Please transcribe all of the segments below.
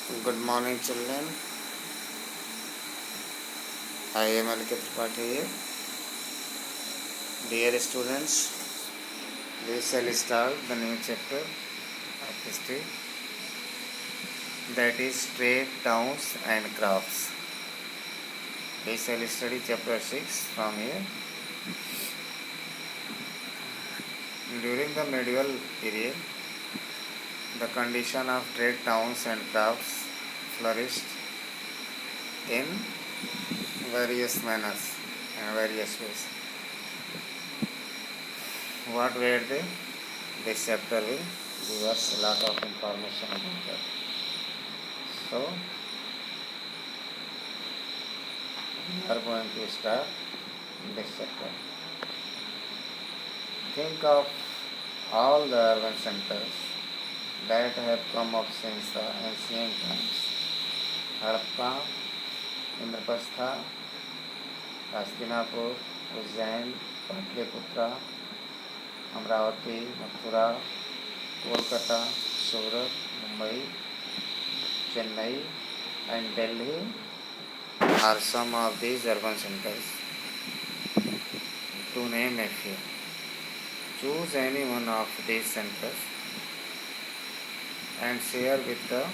Good morning, children. I am Alikit Tripathi here. Dear students, we shall start the new chapter of history, that is trade, towns and crafts. We shall study chapter 6 from here. During the medieval period, the condition of trade, towns and crafts flourished in various manners and various ways. What were they? This chapter will give us a lot of information about that. So, we are going to start this chapter. Think of all the urban centers that have come up since the ancient times. Harappa, Indraprastha, Hastinapur, Ujjain, Patliputra, Amravati, Mathura, Kolkata, Surat, Mumbai, Chennai and Delhi are some of these urban centers. To name a few, choose any one of these centers and share with the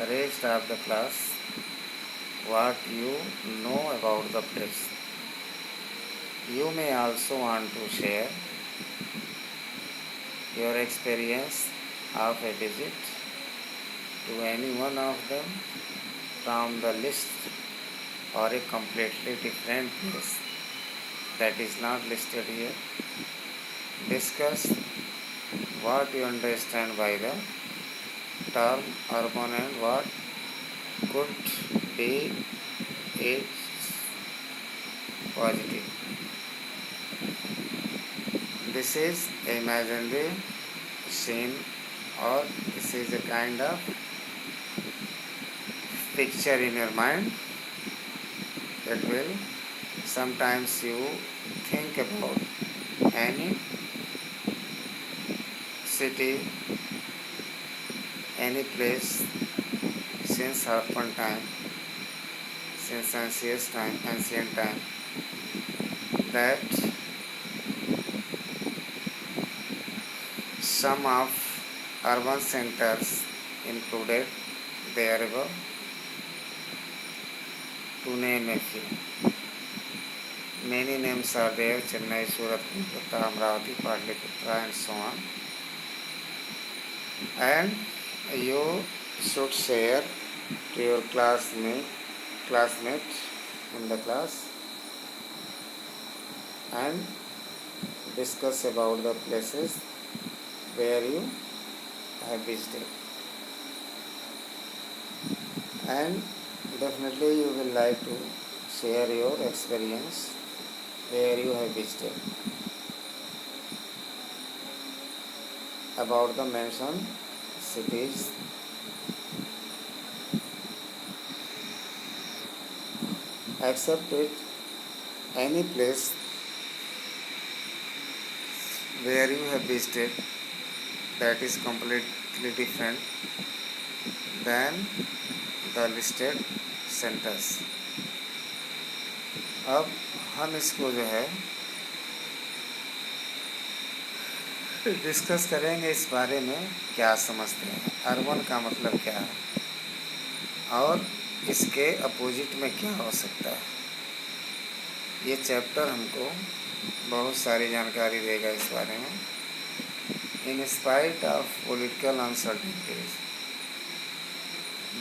rest of the class what you know about the place. You may also want to share your experience of a visit to any one of them from the list or a completely different place that is not listed here. Discuss what you understand by the term urban and what could be its positive. This is a imaginary scene, or this is a kind of picture in your mind that will sometimes you think about any city, any place since Harappan time, since ancient time, that some of urban centers included there above. To name a few. Many names are there: Chennai, Surat, Kolkata, Amravati, Patliputra and so on. And you should share to your classmate in the class and discuss about the places where you have visited. And definitely you will like to share your experience where you have visited about the mentioned cities. Accept it any place where you have visited that is completely different than the listed centers. अब हम इसको जो है discuss करेंगे इस बारे में क्या समझते हैं, अर्बन का मतलब क्या है और इसके अपोजिट में क्या हो सकता है. ये चैप्टर हमको बहुत सारी जानकारी देगा इस बारे में. In spite of political uncertainties,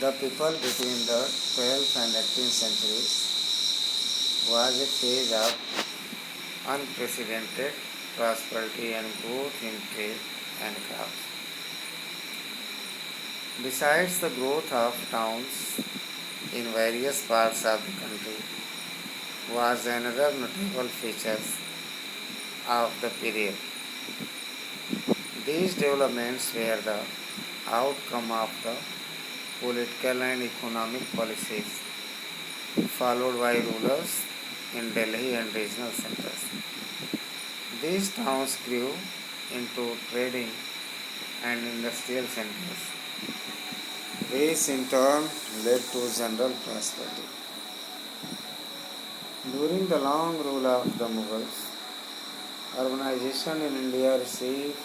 the people between the 12th and 18th centuries was a phase of unprecedented prosperity and growth in trade and crafts. Besides the growth of towns in various parts of the country was another notable feature of the period. These developments were the outcome of the political and economic policies followed by rulers in Delhi and regional centers. These towns grew into trading and industrial centers. This in turn led to general prosperity. During the long rule of the Mughals, urbanization in India received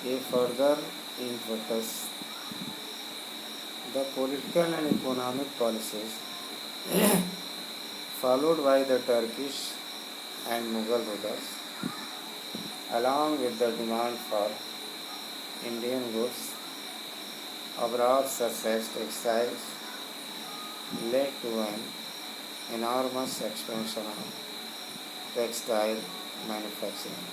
a further impetus. The political and economic policies followed by the Turkish and Mughal rulers, along with the demand for Indian goods abroad such as textiles, led to an enormous expansion of textile manufacturing.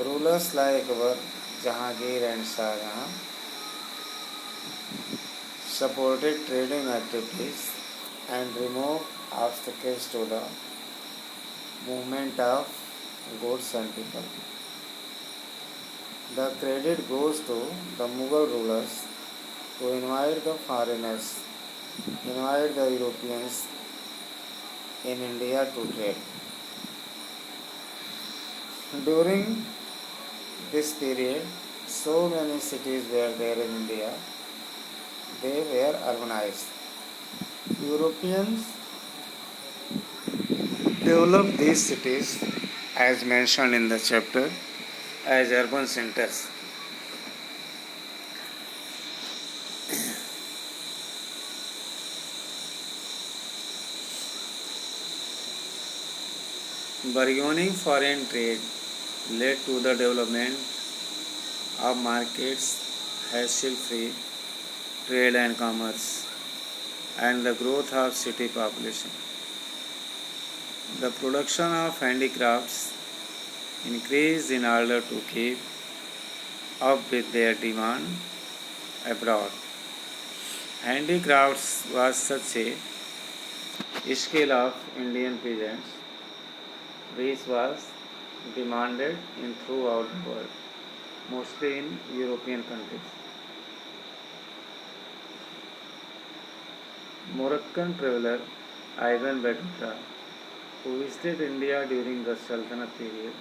Rulers like our Jahangir and Shah Jahan supported trading activities and removed obstacles to the movement of goods and people. The credit goes to the Mughal rulers to invite the foreigners, invite the Europeans in India to trade. During this period, so many cities were there in India, they were urbanized. Europeans developed these cities, as mentioned in the chapter, as urban centers. Burgeoning foreign trade led to the development of markets, hassle-free trade and commerce, and the growth of city population. The production of handicrafts increased in order to keep up with their demand abroad. Handicrafts was such a skill of Indian peasants which was demanded in throughout the world, mostly in European countries. Moroccan traveler Ibn Battuta, who visited India during the Sultanate period,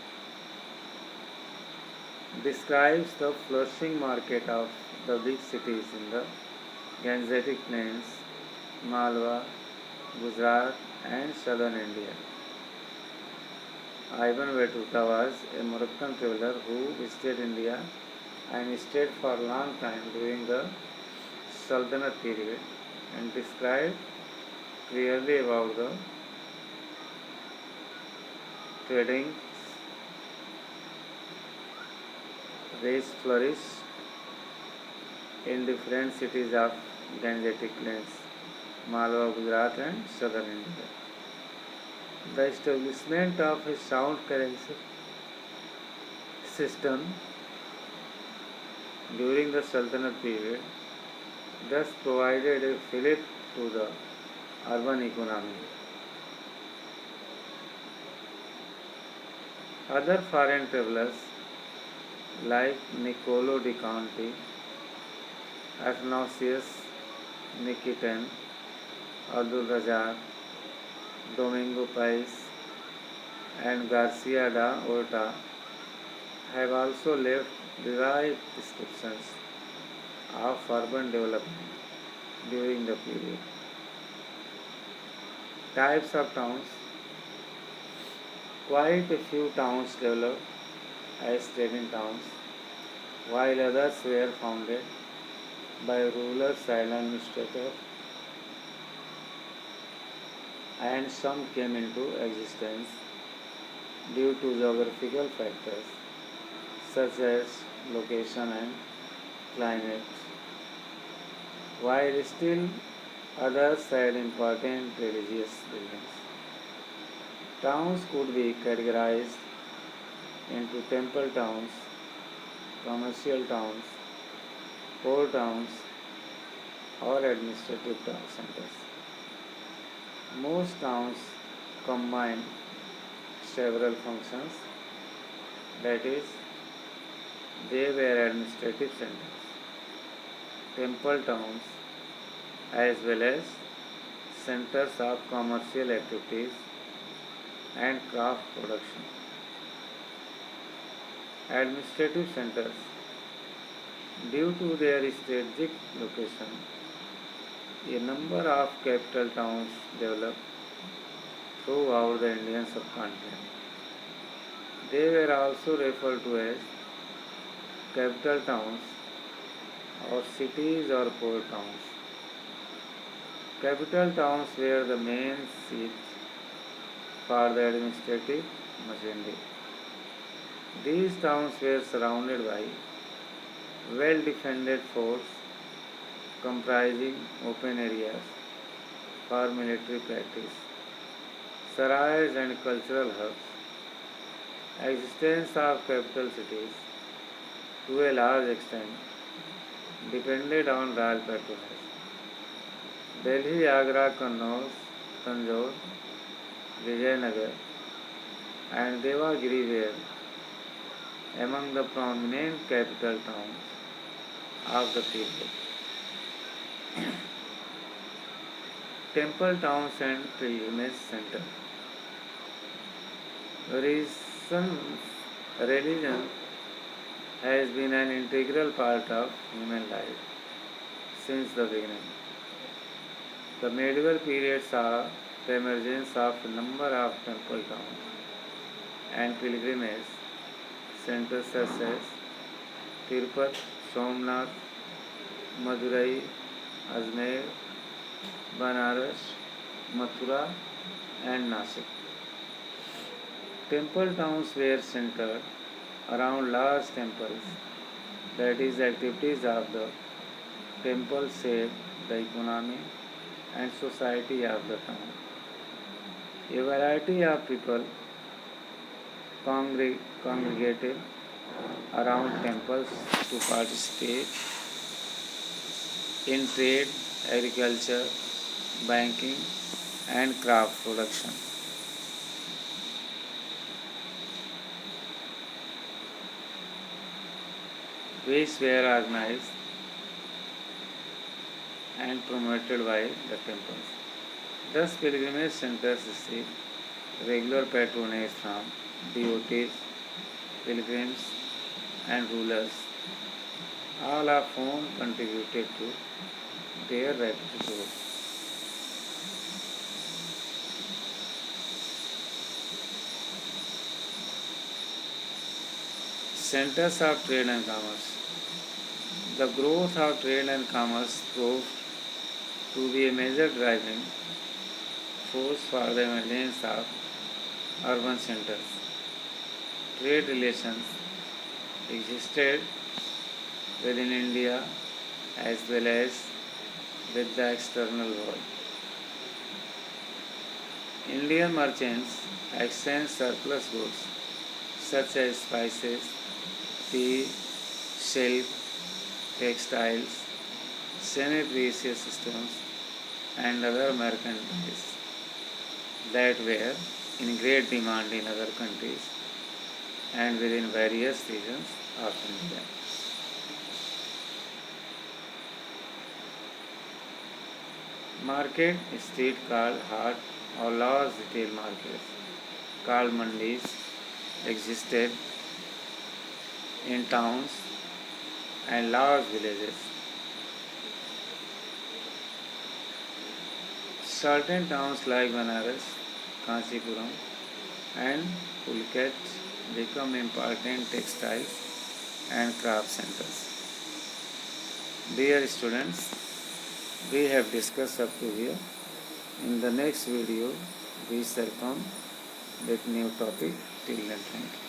describes the flourishing market of the big cities in the Gangetic Plains, Malwa, Gujarat, and southern India. Ibn Battuta was a Moroccan traveler who visited India and stayed for a long time during the Sultanate period and described clearly about the trading race flourished in different cities of Gangetic Plains, Malwa, Gujarat, and southern India. The establishment of a sound currency system during the Sultanate period thus provided a fillip to the urban economy. Other foreign travelers like Niccolo di Conti, Athanasius Nikitin, Abdul Razak, Domingo Pais, and Garcia da Orta have also left vivid descriptions of urban development during the period. Types of towns. Quite a few towns developed as trading towns, while others were founded by rulers and administrators, and some came into existence due to geographical factors such as location and climate, while still others had important religious buildings. Towns could be categorized into temple towns, commercial towns, port towns, or administrative centers. Most towns combine several functions, that is, they were administrative centers, temple towns, as well as centers of commercial activities and craft production. Administrative centers. Due to their strategic location, a number of capital towns developed throughout the Indian subcontinent. They were also referred to as capital towns or cities or port towns. Capital towns were the main seats for the administrative machinery. These towns were surrounded by well-defended forts comprising open areas for military practice, sarais and cultural hubs. Existence of capital cities to a large extent depended on royal patronage. Delhi, Agra, Kannauj, Tanjore, Vijayanagar and Devagiri were among the prominent capital towns of the period. Temple towns and pilgrimage centers. Religion has been an integral part of human life since the beginning. The medieval period saw the emergence of a number of temple towns and pilgrimage centers such as Tirupati, Somnath, Madurai, Ajmer, Banaras, Mathura and Nasik. Temple towns were centered around large temples, that is, activities of the temple shaped the economy and society of the town. A variety of people congregated around temples to participate in trade, agriculture, banking, and craft production. Which were organized and promoted by the temples. Thus, pilgrimage centers receive regular patronage from devotees, pilgrims, and rulers, all of whom contributed to their rapid growth. Centers of trade and commerce. The growth of trade and commerce proved to be a major driving force for the emergence of urban centers. Trade relations existed within India as well as with the external world. Indian merchants exchanged surplus goods such as spices, tea, silk, textiles, semi-precious stones, and other merchandise that were in great demand in other countries and within various regions of India. Market street called hart or large retail markets called mandis existed in towns and large villages. Certain towns like Banaras, Kanchipuram and Pulket become important textile and craft centers. Dear students, we have discussed up to here. In the next video, we shall come with new topic. Till then, thank you.